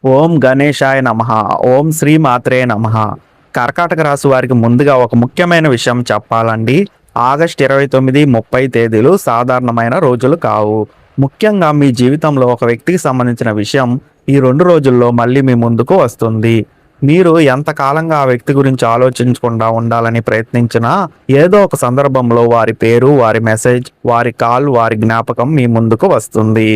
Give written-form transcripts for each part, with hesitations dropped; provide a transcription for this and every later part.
ఓం గణేశాయ నమః. ఓం శ్రీ మాత్రే నమః. కర్కాటక రాశి వారికి ముందుగా ఒక ముఖ్యమైన విషయం చెప్పాలండి. ఆగస్టు 29, 30 తేదీలు సాధారణమైన రోజులు కావు. ముఖ్యంగా మీ జీవితంలో ఒక వ్యక్తికి సంబంధించిన విషయం ఈ 2 రోజుల్లో మళ్ళీ మీ ముందుకు వస్తుంది. మీరు ఎంతకాలంగా ఆ వ్యక్తి గురించి ఆలోచించకుండా ఉండాలని ప్రయత్నించినా ఏదో ఒక సందర్భంలో వారి పేరు, వారి మెసేజ్, వారి కాల్, వారి జ్ఞాపకం మీ ముందుకు వస్తుంది.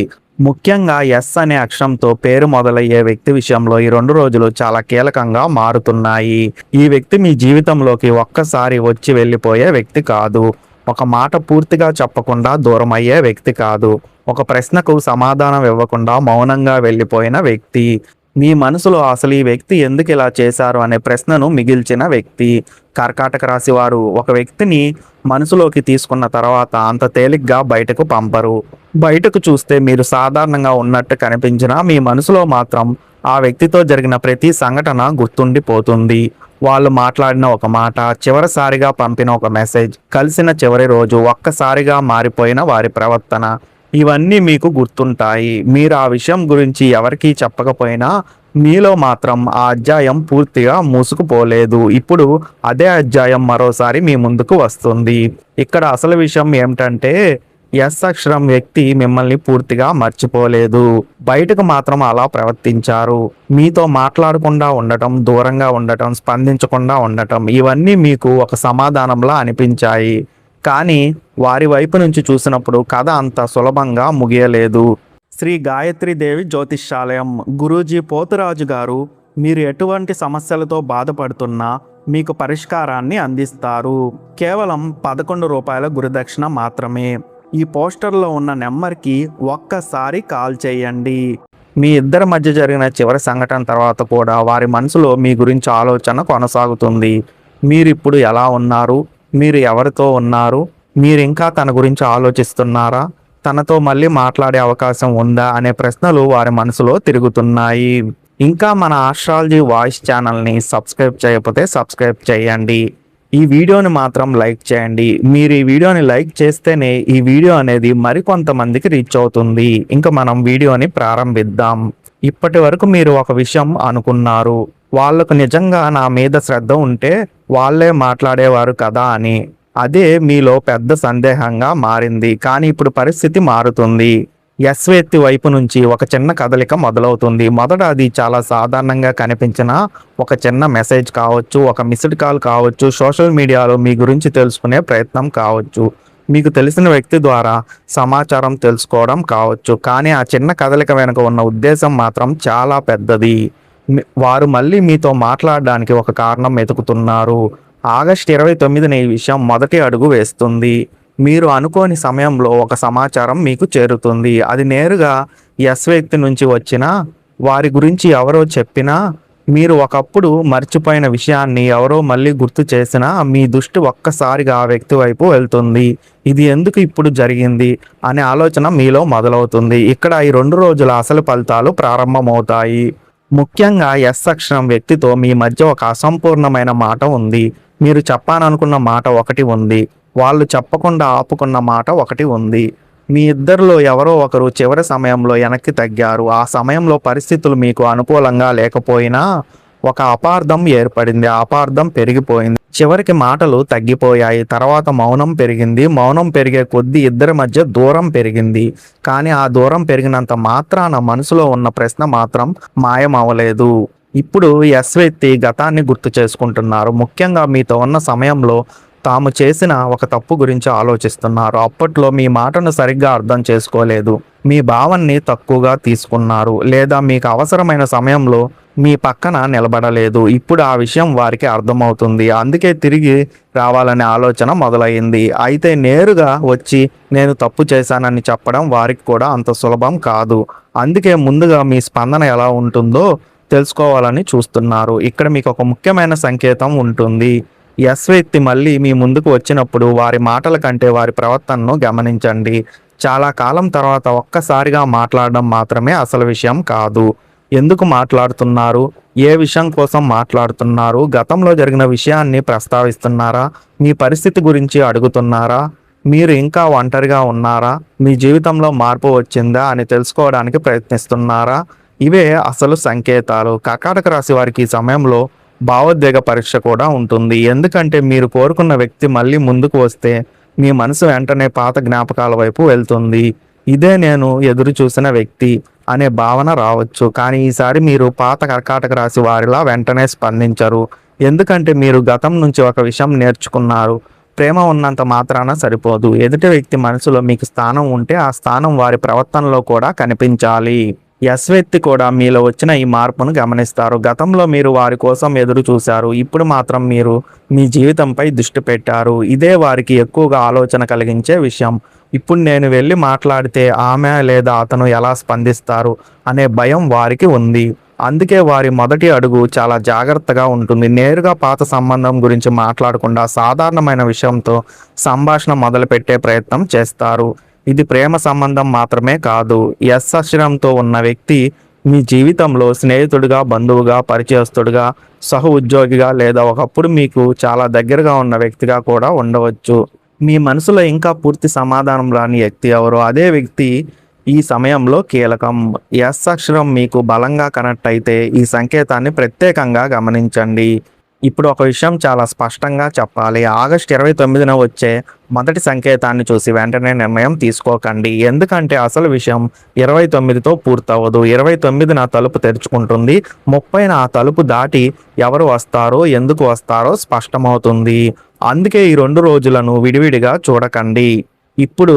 ముఖ్యంగా ఎస్ అనే అక్షరంతో పేరు మొదలయ్యే వ్యక్తి విషయంలో ఈ 2 రోజులు చాలా కీలకంగా మారుతున్నాయి. ఈ వ్యక్తి మీ జీవితంలోకి ఒక్కసారి వచ్చి వెళ్ళిపోయే వ్యక్తి కాదు. ఒక మాట పూర్తిగా చెప్పకుండా దూరం అయ్యే వ్యక్తి కాదు. ఒక ప్రశ్నకు సమాధానం ఇవ్వకుండా మౌనంగా వెళ్ళిపోయిన వ్యక్తి. మీ మనసులో అసలు ఈ వ్యక్తి ఎందుకు ఇలా చేశారు అనే ప్రశ్నను మిగిల్చిన వ్యక్తి. కర్కాటక రాశి వారు ఒక వ్యక్తిని మనసులోకి తీసుకున్న తర్వాత అంత తేలిగ్గా బయటకు పంపరు. బయటకు చూస్తే మీరు సాధారణంగా ఉన్నట్టు కనిపించినా మీ మనసులో మాత్రం ఆ వ్యక్తితో జరిగిన ప్రతి సంఘటన గుర్తుండిపోతుంది. వాళ్ళు మాట్లాడిన ఒక మాట, చివరిసారిగా పంపిన ఒక మెసేజ్, కలిసిన చివరి రోజు, ఒక్కసారిగా మారిపోయిన వారి ప్రవర్తన, ఇవన్నీ మీకు గుర్తుంటాయి. మీరు ఆ విషయం గురించి ఎవరికీ చెప్పకపోయినా మీలో మాత్రం ఆ అధ్యాయం పూర్తిగా మూసుకుపోలేదు. ఇప్పుడు అదే అధ్యాయం మరోసారి మీ ముందుకు వస్తుంది. ఇక్కడ అసలు విషయం ఏమిటంటే ఎస్ అక్షరం వ్యక్తి మిమ్మల్ని పూర్తిగా మర్చిపోలేదు. బయటకు మాత్రం అలా ప్రవర్తించారు. మీతో మాట్లాడకుండా ఉండటం, దూరంగా ఉండటం, స్పందించకుండా ఉండటం, ఇవన్నీ మీకు ఒక సమాధానంలా అనిపించాయి. కానీ వారి వైపు నుంచి చూసినప్పుడు కథ అంత సులభంగా ముగియలేదు. శ్రీ గాయత్రీదేవి జ్యోతిష్యాలయం గురూజీ పోతురాజు గారు మీరు ఎటువంటి సమస్యలతో బాధపడుతున్నా మీకు పరిష్కారాన్ని అందిస్తారు. కేవలం 11 రూపాయల గురుదక్షిణ మాత్రమే. ఈ పోస్టర్లో ఉన్న నెంబర్కి ఒక్కసారి కాల్ చేయండి. మీ ఇద్దరి మధ్య జరిగిన చివరి సంఘటన తర్వాత కూడా వారి మనసులో మీ గురించి ఆలోచన కొనసాగుతుంది. మీరిప్పుడు ఎలా ఉన్నారు? మీరు ఎవరితో ఉన్నారు? మీరు ఇంకా తన గురించి ఆలోచిస్తున్నారా? తనతో మళ్ళీ మాట్లాడే అవకాశం ఉందా అనే ప్రశ్నలు వారి మనసులో తిరుగుతున్నాయి. ఇంకా మన ఆస్ట్రాలజీ వాయిస్ ఛానల్ని సబ్స్క్రైబ్ చేయకపోతే సబ్స్క్రైబ్ చేయండి. ఈ వీడియోని మాత్రం లైక్ చేయండి. మీరు ఈ వీడియోని లైక్ చేస్తేనే ఈ వీడియో అనేది మరికొంతమందికి రీచ్ అవుతుంది. ఇంకా మనం వీడియోని ప్రారంభిద్దాం. ఇప్పటి వరకు మీరు ఒక విషయం అనుకున్నారు, వాళ్ళకు నిజంగా నా మీద శ్రద్ధ ఉంటే వాళ్ళే మాట్లాడేవారు కదా అని. అదే మీలో పెద్ద సందేహంగా మారింది. కానీ ఇప్పుడు పరిస్థితి మారుతుంది. ఎస్ వ్యక్తి వైపు నుంచి ఒక చిన్న కదలిక మొదలవుతుంది. మొదట అది చాలా సాధారణంగా కనిపించిన ఒక చిన్న మెసేజ్ కావచ్చు, ఒక మిస్డ్ కాల్ కావచ్చు, సోషల్ మీడియాలో మీ గురించి తెలుసుకునే ప్రయత్నం కావచ్చు, మీకు తెలిసిన వ్యక్తి ద్వారా సమాచారం తెలుసుకోవడం కావచ్చు. కానీ ఆ చిన్న కదలిక వెనుక ఉన్న ఉద్దేశం మాత్రం చాలా పెద్దది. వారు మళ్ళీ మీతో మాట్లాడడానికి ఒక కారణం వెతుకుతున్నారు. ఆగస్టు 29న ఈ విషయం మొదటి అడుగు వేస్తుంది. మీరు అనుకోని సమయంలో ఒక సమాచారం మీకు చేరుతుంది. అది నేరుగా ఎస్ వ్యక్తి నుంచి వచ్చినా, వారి గురించి ఎవరో చెప్పినా, మీరు ఒకప్పుడు మర్చిపోయిన విషయాన్ని ఎవరో మళ్ళీ గుర్తు చేసినా మీ దృష్టి ఒక్కసారిగా ఆ వ్యక్తి వైపు వెళ్తుంది. ఇది ఎందుకు ఇప్పుడు జరిగింది అనే ఆలోచన మీలో మొదలవుతుంది. ఇక్కడ ఈ 2 రోజుల అసలు ఫలితాలు ప్రారంభమవుతాయి. ముఖ్యంగా ఎస్ అక్షరం వ్యక్తితో మీ మధ్య ఒక అసంపూర్ణమైన మాట ఉంది. మీరు చెప్పాలనుకున్న మాట ఒకటి ఉంది, వాళ్ళు చెప్పకుండా ఆపుకున్న మాట ఒకటి ఉంది. మీ ఇద్దరిలో ఎవరో ఒకరు చివరి సమయంలో వెనక్కి తగ్గారు. ఆ సమయంలో పరిస్థితులు మీకు అనుకూలంగా లేకపోయినా ఒక అపార్థం ఏర్పడింది. ఆ అపార్థం పెరిగిపోయింది. చివరికి మాటలు తగ్గిపోయాయి. తర్వాత మౌనం పెరిగింది. మౌనం పెరిగే కొద్దీ ఇద్దరి మధ్య దూరం పెరిగింది. కానీ ఆ దూరం పెరిగినంత మాత్రాన మనసులో ఉన్న ప్రశ్న మాత్రం మాయమవలేదు. ఇప్పుడు ఎస్ వ్యక్తి గతాన్ని గుర్తు చేసుకుంటున్నారు. ముఖ్యంగా మీతో ఉన్న సమయంలో తాము చేసిన ఒక తప్పు గురించి ఆలోచిస్తున్నారు. అప్పట్లో మీ మాటను సరిగ్గా అర్థం చేసుకోలేదు, మీ భావాన్ని తక్కువగా తీసుకున్నారు, లేదా మీకు అవసరమైన సమయంలో మీ పక్కన నిలబడలేదు. ఇప్పుడు ఆ విషయం వారికి అర్థమవుతుంది. అందుకే తిరిగి రావాలనే ఆలోచన మొదలైంది. అయితే నేరుగా వచ్చి నేను తప్పు చేశానని చెప్పడం వారికి కూడా అంత సులభం కాదు. అందుకే ముందుగా మీ స్పందన ఎలా ఉంటుందో తెలుసుకోవాలని చూస్తున్నారు. ఇక్కడ మీకు ఒక ముఖ్యమైన సంకేతం ఉంటుంది. ఎస్ వ్యక్తి మళ్ళీ మీ ముందుకు వచ్చినప్పుడు వారి మాటల కంటే వారి ప్రవర్తనను గమనించండి. చాలా కాలం తర్వాత ఒక్కసారిగా మాట్లాడడం మాత్రమే అసలు విషయం కాదు. ఎందుకు మాట్లాడుతున్నారు? ఏ విషయం కోసం మాట్లాడుతున్నారు? గతంలో జరిగిన విషయాన్ని ప్రస్తావిస్తున్నారా? మీ పరిస్థితి గురించి అడుగుతున్నారా? మీరు ఇంకా ఒంటరిగా ఉన్నారా? మీ జీవితంలో మార్పు వచ్చిందా అని తెలుసుకోవడానికి ప్రయత్నిస్తున్నారా? ఇవే అసలు సంకేతాలు. కర్కాటక రాశి వారికి ఈ సమయంలో భావోద్వేగ పరీక్ష కూడా ఉంటుంది. ఎందుకంటే మీరు కోరుకున్న వ్యక్తి మళ్ళీ ముందుకు వస్తే మీ మనసు వెంటనే పాత జ్ఞాపకాల వైపు వెళ్తుంది. ఇదే నేను ఎదురు చూసిన వ్యక్తి అనే భావన రావచ్చు. కానీ ఈసారి మీరు పాత కర్కాటక రాశి వారిలా వెంటనే స్పందించరు. ఎందుకంటే మీరు గతం నుంచి ఒక విషయం నేర్చుకున్నారు. ప్రేమ ఉన్నంత మాత్రాన సరిపోదు. ఎదుటి వ్యక్తి మనసులో మీకు స్థానం ఉంటే ఆ స్థానం వారి ప్రవర్తనలో కూడా కనిపించాలి. వ్యక్తి కూడా మీలో వచ్చిన ఈ మార్పును గమనిస్తారు. గతంలో మీరు వారి కోసం ఎదురు చూశారు. ఇప్పుడు మాత్రం మీరు మీ జీవితంపై దృష్టి పెట్టారు. ఇదే వారికి ఎక్కువగా ఆలోచన కలిగించే విషయం. ఇప్పుడు నేను వెళ్ళి మాట్లాడితే ఆమె లేదా అతను ఎలా స్పందిస్తారు అనే భయం వారికి ఉంది. అందుకే వారి మొదటి అడుగు చాలా జాగ్రత్తగా ఉంటుంది. నేరుగా పాత సంబంధం గురించి మాట్లాడకుండా సాధారణమైన విషయంతో సంభాషణ మొదలుపెట్టే ప్రయత్నం చేస్తారు. ఇది ప్రేమ సంబంధం మాత్రమే కాదు. అక్షరంతో ఉన్న వ్యక్తి మీ జీవితంలో స్నేహితుడిగా, బంధువుగా, పరిచయస్తుడిగా, సహ ఉద్యోగిగా లేదా ఒకప్పుడు మీకు చాలా దగ్గరగా ఉన్న వ్యక్తిగా కూడా ఉండవచ్చు. మీ మనసులో ఇంకా పూర్తి సమాధానం రాని వ్యక్తి ఎవరో అదే వ్యక్తి ఈ సమయంలో కీలకం. అక్షరం మీకు బలంగా కనెక్ట్ అయితే ఈ సంకేతాన్ని ప్రత్యేకంగా గమనించండి. ఇప్పుడు ఒక విషయం చాలా స్పష్టంగా చెప్పాలి. ఆగస్టు 29న వచ్చే మొదటి సంకేతాన్ని చూసి వెంటనే నిర్ణయం తీసుకోకండి. ఎందుకంటే అసలు విషయం 29తో పూర్తవదు. 29న తలుపు తెరుచుకుంటుంది. 30న ఆ తలుపు దాటి ఎవరు వస్తారో, ఎందుకు వస్తారో స్పష్టమవుతుంది. అందుకే ఈ 2 రోజులను విడివిడిగా చూడకండి. ఇప్పుడు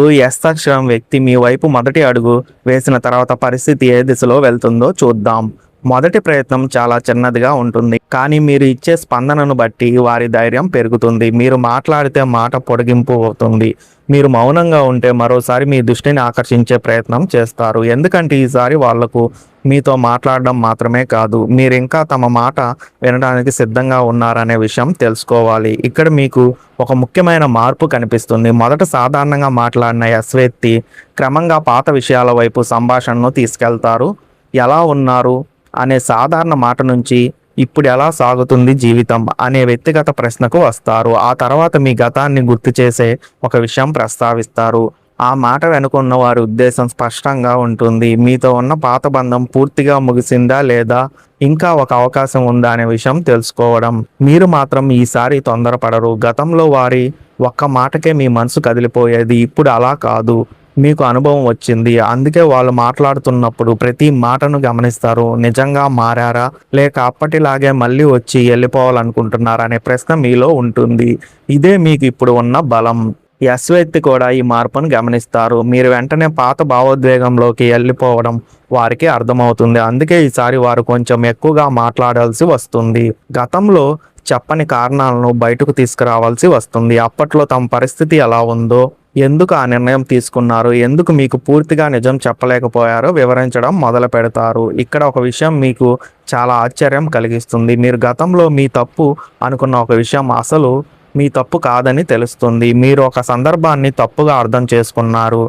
అక్షరం వ్యక్తి మీ వైపు మొదటి అడుగు వేసిన తర్వాత పరిస్థితి ఏ దిశలో వెళ్తుందో చూద్దాం. మొదటి ప్రయత్నం చాలా చిన్నదిగా ఉంటుంది. కానీ మీరు ఇచ్చే స్పందనను బట్టి వారి ధైర్యం పెరుగుతుంది. మీరు మాట్లాడితే మాట పొడిగింపు అవుతుంది. మీరు మౌనంగా ఉంటే మరోసారి మీ దృష్టిని ఆకర్షించే ప్రయత్నం చేస్తారు. ఎందుకంటే ఈసారి వాళ్లకు మీతో మాట్లాడడం మాత్రమే కాదు, మీరు ఇంకా తమ మాట వినడానికి సిద్ధంగా ఉన్నారనే విషయం తెలుసుకోవాలి. ఇక్కడ మీకు ఒక ముఖ్యమైన మార్పు కనిపిస్తుంది. మొదట సాధారణంగా మాట్లాడిన వ్యక్తి క్రమంగా పాత విషయాల వైపు సంభాషణను తీసుకెళ్తారు. ఎలా ఉన్నారు అనే సాధారణ మాట నుంచి ఇప్పుడు ఎలా సాగుతుంది జీవితం అనే వ్యక్తిగత ప్రశ్నకు వస్తారు. ఆ తర్వాత మీ గతాన్ని గుర్తు చేసే ఒక విషయం ప్రస్తావిస్తారు. ఆ మాట వెనుకున్న వారి ఉద్దేశం స్పష్టంగా ఉంటుంది. మీతో ఉన్న పాత బంధం పూర్తిగా ముగిసిందా లేదా ఇంకా ఒక అవకాశం ఉందా అనే విషయం తెలుసుకోవడం. మీరు మాత్రం ఈసారి తొందరపడరు. గతంలో వారి ఒక్క మాటకే మీ మనసు కదిలిపోయేది. ఇప్పుడు అలా కాదు. మీకు అనుభవం వచ్చింది. అందుకే వాళ్ళు మాట్లాడుతున్నప్పుడు ప్రతి మాటను గమనిస్తారు. నిజంగా మారారా లేక అప్పటిలాగే మళ్ళీ వచ్చి వెళ్ళిపోవాలనుకుంటున్నారా అనే ప్రశ్న మీలో ఉంటుంది. ఇదే మీకు ఇప్పుడు ఉన్న బలం. వ్యక్తి కూడా ఈ మార్పును గమనిస్తారు. మీరు వెంటనే పాత భావోద్వేగంలోకి వెళ్ళిపోవడం వారికి అర్థమవుతుంది. అందుకే ఈసారి వారు కొంచెం ఎక్కువగా మాట్లాడాల్సి వస్తుంది. గతంలో చెప్పని కారణాలను బయటకు తీసుకురావాల్సి వస్తుంది. అప్పట్లో తమ పరిస్థితి ఎలా ఉందో, ఎందుకు ఆ నిర్ణయం తీసుకున్నారు, ఎందుకు మీకు పూర్తిగా నిజం చెప్పలేకపోయారో వివరించడం మొదలు పెడతారు. ఇక్కడ ఒక విషయం మీకు చాలా ఆశ్చర్యం కలిగిస్తుంది. మీరు గతంలో మీ తప్పు అనుకున్న ఒక విషయం అసలు మీ తప్పు కాదని తెలుస్తుంది. మీరు ఒక సందర్భాన్ని తప్పుగా అర్థం చేసుకున్నారు.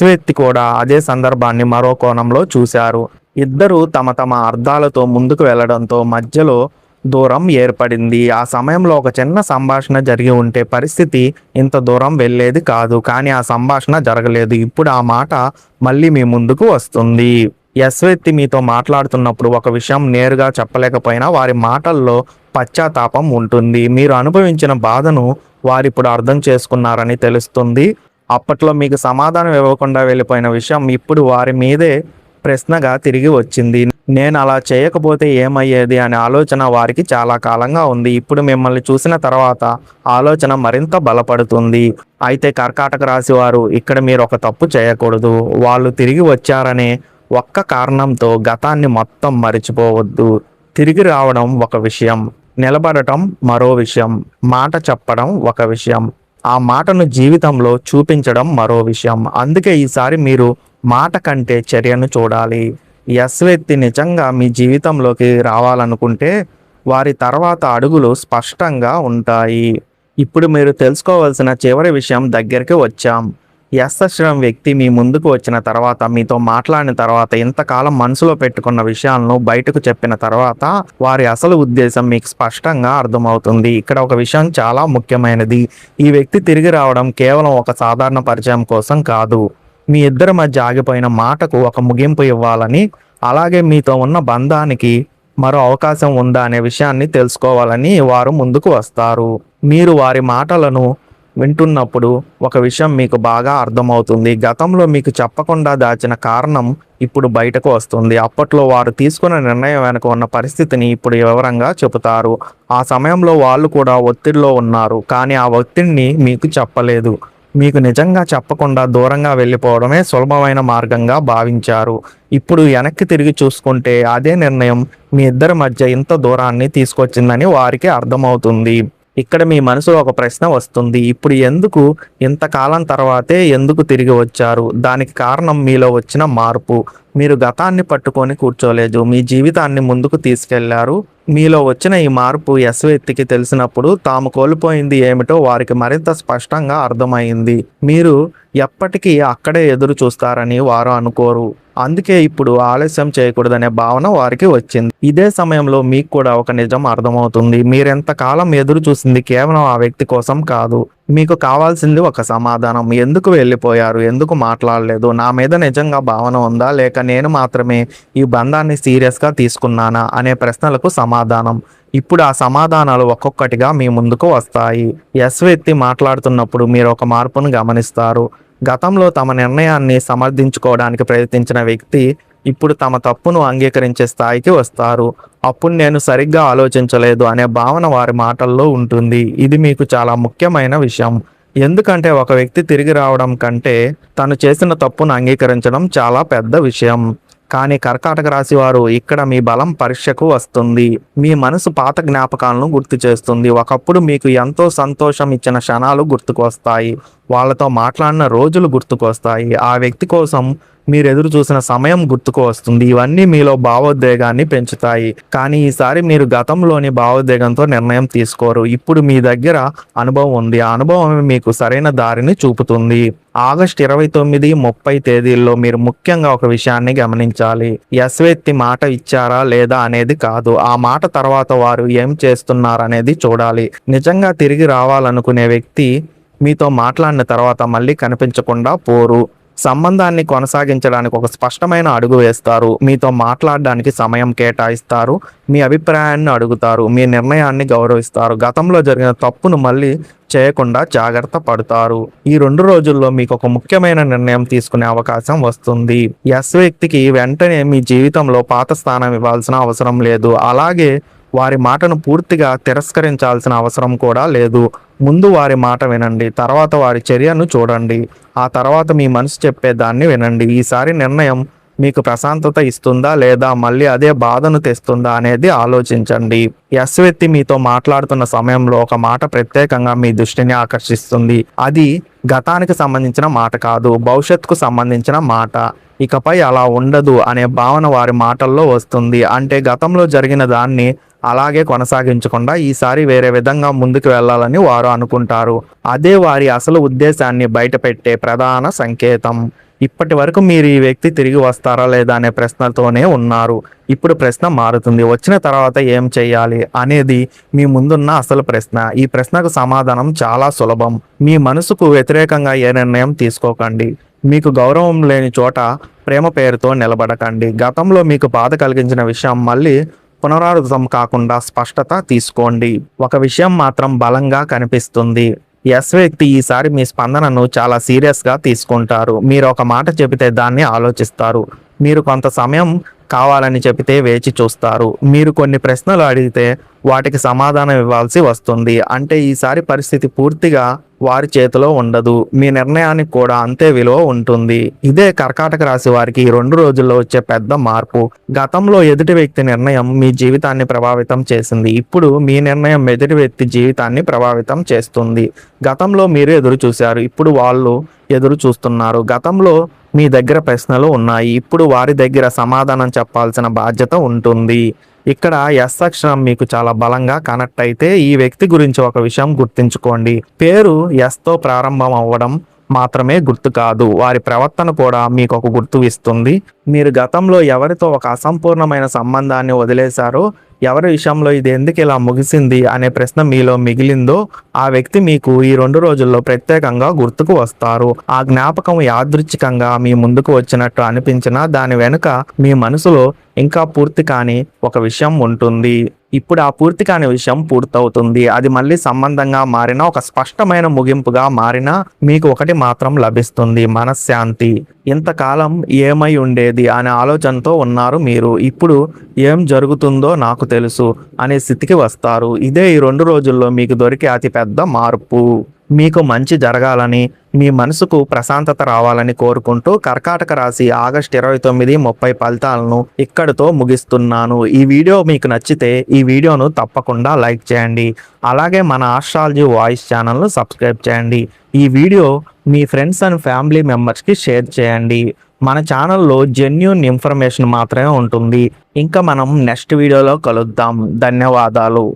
వ్యక్తి కూడా అదే సందర్భాన్ని మరో కోణంలో చూశారు. ఇద్దరు తమ తమ అర్థాలతో ముందుకు వెళ్లడంతో మధ్యలో దూరం ఏర్పడింది. ఆ సమయంలో ఒక చిన్న సంభాషణ జరిగి ఉంటే పరిస్థితి ఇంత దూరం వెళ్ళేది కాదు. కానీ ఆ సంభాషణ జరగలేదు. ఇప్పుడు ఆ మాట మళ్ళీ మీ ముందుకు వస్తుంది. వ్యక్తి మీతో మాట్లాడుతున్నప్పుడు ఒక విషయం నేరుగా చెప్పలేకపోయినా వారి మాటల్లో పశ్చాత్తాపం ఉంటుంది. మీరు అనుభవించిన బాధను వారిప్పుడు అర్థం చేసుకున్నారని తెలుస్తుంది. అప్పట్లో మీకు సమాధానం ఇవ్వకుండా వెళ్ళిపోయిన విషయం ఇప్పుడు వారి మీదే ప్రశ్నగా తిరిగి వచ్చింది. నేను అలా చేయకపోతే ఏమయ్యేది అనే ఆలోచన వారికి చాలా కాలంగా ఉంది. ఇప్పుడు మిమ్మల్ని చూసిన తర్వాత ఆలోచన మరింత బలపడుతుంది. అయితే కర్కాటక రాశి వారు ఇక్కడ మీరు ఒక తప్పు చేయకూడదు. వాళ్ళు తిరిగి వచ్చారనే ఒక్క కారణంతో గతాన్ని మొత్తం మరిచిపోవద్దు. తిరిగి రావడం ఒక విషయం, నిలబడటం మరో విషయం, మాట చెప్పడం ఒక విషయం, ఆ మాటను జీవితంలో చూపించడం మరో విషయం. అందుకే ఈసారి మీరు మాట కంటే చర్యను చూడాలి. వ్యక్తి నిజంగా మీ జీవితంలోకి రావాలనుకుంటే వారి తర్వాత అడుగులు స్పష్టంగా ఉంటాయి. ఇప్పుడు మీరు తెలుసుకోవాల్సిన చివరి విషయం దగ్గరికి వచ్చాం. అక్షరం వ్యక్తి మీ ముందుకు వచ్చిన తర్వాత, మీతో మాట్లాడిన తర్వాత, ఇంతకాలం మనసులో పెట్టుకున్న విషయాలను బయటకు చెప్పిన తర్వాత వారి అసలు ఉద్దేశం మీకు స్పష్టంగా అర్థమవుతుంది. ఇక్కడ ఒక విషయం చాలా ముఖ్యమైనది. ఈ వ్యక్తి తిరిగి రావడం కేవలం ఒక సాధారణ పరిచయం కోసం కాదు. మీ ఇద్దరి మధ్య ఆగిపోయిన మాటకు ఒక ముగింపు ఇవ్వాలని అలాగే మీతో ఉన్న బంధానికి మరో అవకాశం ఉందా అనే విషయాన్ని తెలుసుకోవాలని వారు ముందుకు వస్తారు. మీరు వారి మాటలను వింటున్నప్పుడు ఒక విషయం మీకు బాగా అర్థమవుతుంది. గతంలో మీకు చెప్పకుండా దాచిన కారణం ఇప్పుడు బయటకు వస్తుంది. అప్పట్లో వారు తీసుకున్న నిర్ణయం వెనుక ఉన్న పరిస్థితిని ఇప్పుడు వివరంగా చెబుతారు. ఆ సమయంలో వాళ్ళు కూడా ఒత్తిడిలో ఉన్నారు, కానీ ఆ ఒత్తిడిని మీకు చెప్పలేదు. మీకు నిజంగా చెప్పకుండా దూరంగా వెళ్ళిపోవడమే సులభమైన మార్గంగా భావించారు. ఇప్పుడు వెనక్కి తిరిగి చూసుకుంటే అదే నిర్ణయం మీ ఇద్దరి మధ్య ఇంత దూరాన్ని తీసుకొచ్చిందని వారికి అర్థమవుతుంది. ఇక్కడ మీ మనసులో ఒక ప్రశ్న వస్తుంది. ఇప్పుడు ఎందుకు, ఇంతకాలం తర్వాతే ఎందుకు తిరిగి వచ్చారు? దానికి కారణం మీలో వచ్చిన మార్పు. మీరు గతాన్ని పట్టుకొని కూర్చోలేదు, మీ జీవితాన్ని ముందుకు తీసుకెళ్లారు. మీలో వచ్చిన ఈ మార్పు ఎస్ వ్యక్తికి తెలిసినప్పుడు తాము కోల్పోయింది ఏమిటో వారికి మరింత స్పష్టంగా అర్థమైంది. మీరు ఎప్పటికీ అక్కడే ఎదురు చూస్తారని వారు అనుకోరు. అందుకే ఇప్పుడు ఆలస్యం చేయకూడదనే భావన వారికి వచ్చింది. ఇదే సమయంలో మీకు కూడా ఒక నిజం అర్థమవుతుంది. మీరెంతకాలం ఎదురు చూసింది కేవలం ఆ వ్యక్తి కోసం కాదు. మీకు కావాల్సింది ఒక సమాధానం. ఎందుకు వెళ్ళిపోయారు? ఎందుకు మాట్లాడలేదు? నా మీద నిజంగా భావన ఉందా, లేక నేను మాత్రమే ఈ బంధాన్ని సీరియస్గా తీసుకున్నానా అనే ప్రశ్నలకు సమాధానం. ఇప్పుడు ఆ సమాధానాలు ఒక్కొక్కటిగా మీ ముందుకు వస్తాయి. ఎస్ వ్యక్తి మాట్లాడుతున్నప్పుడు మీరు ఒక మార్పును గమనిస్తారు. గతంలో తమ నిర్ణయాన్ని సమర్థించుకోవడానికి ప్రయత్నించిన వ్యక్తి ఇప్పుడు తమ తప్పును అంగీకరించే స్థాయికి వస్తారు. అప్పుడు నేను సరిగ్గా ఆలోచించలేదు అనే భావన వారి మాటల్లో ఉంటుంది. ఇది మీకు చాలా ముఖ్యమైన విషయం. ఎందుకంటే ఒక వ్యక్తి తిరిగి రావడం కంటే తను చేసిన తప్పును అంగీకరించడం చాలా పెద్ద విషయం. కానీ కర్కాటక రాశి వారు ఇక్కడ మీ బలం పరీక్షకు వస్తుంది. మీ మనసు పాత జ్ఞాపకాలను గుర్తు చేస్తుంది. ఒకప్పుడు మీకు ఎంతో సంతోషం ఇచ్చిన క్షణాలు గుర్తుకు వస్తాయి. వాళ్ళతో మాట్లాడిన రోజులు గుర్తుకు వస్తాయి. ఆ వ్యక్తి కోసం మీరు ఎదురు చూసిన సమయం గుర్తుకు వస్తుంది. ఇవన్నీ మీలో భావోద్వేగాన్ని పెంచుతాయి. కానీ ఈసారి మీరు గతంలోని భావోద్వేగంతో నిర్ణయం తీసుకోరు. ఇప్పుడు మీ దగ్గర అనుభవం ఉంది. ఆ అనుభవం మీకు సరైన దారిని చూపుతుంది. ఆగస్టు 29, 30 తేదీల్లో మీరు ముఖ్యంగా ఒక విషయాన్ని గమనించాలి. ఎస్ వ్యక్తి మాట ఇచ్చారా లేదా అనేది కాదు, ఆ మాట తర్వాత వారు ఏం చేస్తున్నారనేది చూడాలి. నిజంగా తిరిగి రావాలనుకునే వ్యక్తి మీతో మాట్లాడిన తర్వాత మళ్ళీ కనిపించకుండా పోరు. సంబంధాన్ని కొనసాగించడానికి ఒక స్పష్టమైన అడుగు వేస్తారు. మీతో మాట్లాడడానికి సమయం కేటాయిస్తారు. మీ అభిప్రాయాన్ని అడుగుతారు. మీ నిర్ణయాన్ని గౌరవిస్తారు. గతంలో జరిగిన తప్పును మళ్ళీ చేయకుండా జాగ్రత్త పడతారు. ఈ 2 రోజుల్లో మీకు ఒక ముఖ్యమైన నిర్ణయం తీసుకునే అవకాశం వస్తుంది. ఎస్ వ్యక్తికి వెంటనే మీ జీవితంలో పాత స్థానం ఇవ్వాల్సిన అవసరం లేదు. అలాగే వారి మాటను పూర్తిగా తిరస్కరించాల్సిన అవసరం కూడా లేదు. ముందు వారి మాట వినండి, తర్వాత వారి చర్యను చూడండి, ఆ తర్వాత మీ మనసు చెప్పేదాన్ని వినండి. ఈసారి నిర్ణయం మీకు ప్రశాంతత ఇస్తుందా లేదా మళ్ళీ అదే బాధను తెస్తుందా అనేది ఆలోచించండి. ఎస్ వ్యక్తి మీతో మాట్లాడుతున్న సమయంలో ఒక మాట ప్రత్యేకంగా మీ దృష్టిని ఆకర్షిస్తుంది. అది గతానికి సంబంధించిన మాట కాదు, భవిష్యత్తుకు సంబంధించిన మాట. ఇకపై అలా ఉండదు అనే భావన వారి మాటల్లో వస్తుంది. అంటే గతంలో జరిగిన దాన్ని అలాగే కొనసాగించకుండా ఈసారి వేరే విధంగా ముందుకు వెళ్ళాలని వారు అనుకుంటారు. అదే వారి అసలు ఉద్దేశాన్ని బయటపెట్టే ప్రధాన సంకేతం. ఇప్పటి వరకు మీరు ఈ వ్యక్తి తిరిగి వస్తారా లేదా అనే ప్రశ్నతోనే ఉన్నారు. ఇప్పుడు ప్రశ్న మారుతుంది. వచ్చిన తర్వాత ఏం చేయాలి అనేది మీ ముందున్న అసలు ప్రశ్న. ఈ ప్రశ్నకు సమాధానం చాలా సులభం. మీ మనసుకు వ్యతిరేకంగా ఏ నిర్ణయం తీసుకోకండి. మీకు గౌరవం లేని చోట ప్రేమ పేరుతో నిలబడకండి. గతంలో మీకు బాధ కలిగించిన విషయం మళ్ళీ పునరావృతం కాకుండా స్పష్టత తీసుకోండి. ఒక విషయం మాత్రం బలంగా కనిపిస్తుంది. ఎస్ వ్యక్తి ఈసారి మీ స్పందనను చాలా సీరియస్గా తీసుకుంటారు. మీరు ఒక మాట చెబితే దాన్ని ఆలోచిస్తారు. మీరు కొంత సమయం కావాలని చెబితే వేచి చూస్తారు. మీరు కొన్ని ప్రశ్నలు అడిగితే వాటికి సమాధానం ఇవ్వాల్సి వస్తుంది. అంటే ఈసారి పరిస్థితి పూర్తిగా వారి చేతిలో ఉండదు. మీ నిర్ణయానికి కూడా అంతే విలువ ఉంటుంది. ఇదే కర్కాటక రాశి వారికి ఈ 2 రోజుల్లో వచ్చే పెద్ద మార్పు. గతంలో ఎదుటి వ్యక్తి నిర్ణయం మీ జీవితాన్ని ప్రభావితం చేసింది. ఇప్పుడు మీ నిర్ణయం ఎదుటి వ్యక్తి జీవితాన్ని ప్రభావితం చేస్తుంది. గతంలో మీరు ఎదురు చూశారు, ఇప్పుడు వాళ్ళు ఎదురు చూస్తున్నారు. గతంలో మీ దగ్గర ప్రశ్నలు ఉన్నాయి, ఇప్పుడు వారి దగ్గర సమాధానం చెప్పాల్సిన బాధ్యత ఉంటుంది. ఇక్కడ ఎస్ అక్షరం మీకు చాలా బలంగా కనెక్ట్ అయితే ఈ వ్యక్తి గురించి ఒక విషయం గుర్తుంచుకోండి. పేరు ఎస్తో ప్రారంభం అవ్వడం మాత్రమే గుర్తు కాదు, వారి ప్రవర్తన కూడా మీకు ఒక గుర్తు ఇస్తుంది. మీరు గతంలో ఎవరితో ఒక అసంపూర్ణమైన సంబంధాన్ని వదిలేశారో, ఎవరి విషయంలో ఇది ఎందుకు ఇలా ముగిసింది అనే ప్రశ్న మీలో మిగిలిందో, ఆ వ్యక్తి మీకు ఈ 2 రోజుల్లో ప్రత్యేకంగా గుర్తుకు వస్తారు. ఆ జ్ఞాపకం యాదృచ్ఛికంగా మీ ముందుకు వచ్చినట్టు అనిపించినా దాని వెనుక మీ మనసులో ఇంకా పూర్తి కాని ఒక విషయం ఉంటుంది. ఇప్పుడు ఆ పూర్తి కాని విషయం పూర్తవుతుంది. అది మళ్ళీ సంబంధంగా మారినా, ఒక స్పష్టమైన ముగింపుగా మారినా మీకు ఒకటి మాత్రం లభిస్తుంది: మనశ్శాంతి. ఇంతకాలం ఏమై ఉండేది అనే ఆలోచనతో ఉన్నారు మీరు. ఇప్పుడు ఏం జరుగుతుందో నాకు తెలుసు అనే స్థితికి వస్తారు. ఇదే ఈ 2 రోజుల్లో మీకు దొరికే అతిపెద్ద మార్పు. మీకు మంచి జరగాలని, మీ మనసుకు ప్రశాంతత రావాలని కోరుకుంటూ కర్కాటక రాశి ఆగస్టు 29, 30 ఫలితాలను ఇక్కడితో ముగిస్తున్నాను. ఈ వీడియో మీకు నచ్చితే ఈ వీడియోను తప్పకుండా లైక్ చేయండి. అలాగే మన ఆస్ట్రాలజీ వాయిస్ ఛానల్ను సబ్స్క్రైబ్ చేయండి. ఈ video me friends and family మెంబర్స్కి షేర్ చేయండి. మన ఛానల్లో జెన్యూన్ ఇన్ఫర్మేషన్ మాత్రమే ఉంటుంది. ఇంకా మనం నెక్స్ట్ వీడియోలో కలుద్దాం. ధన్యవాదాలు.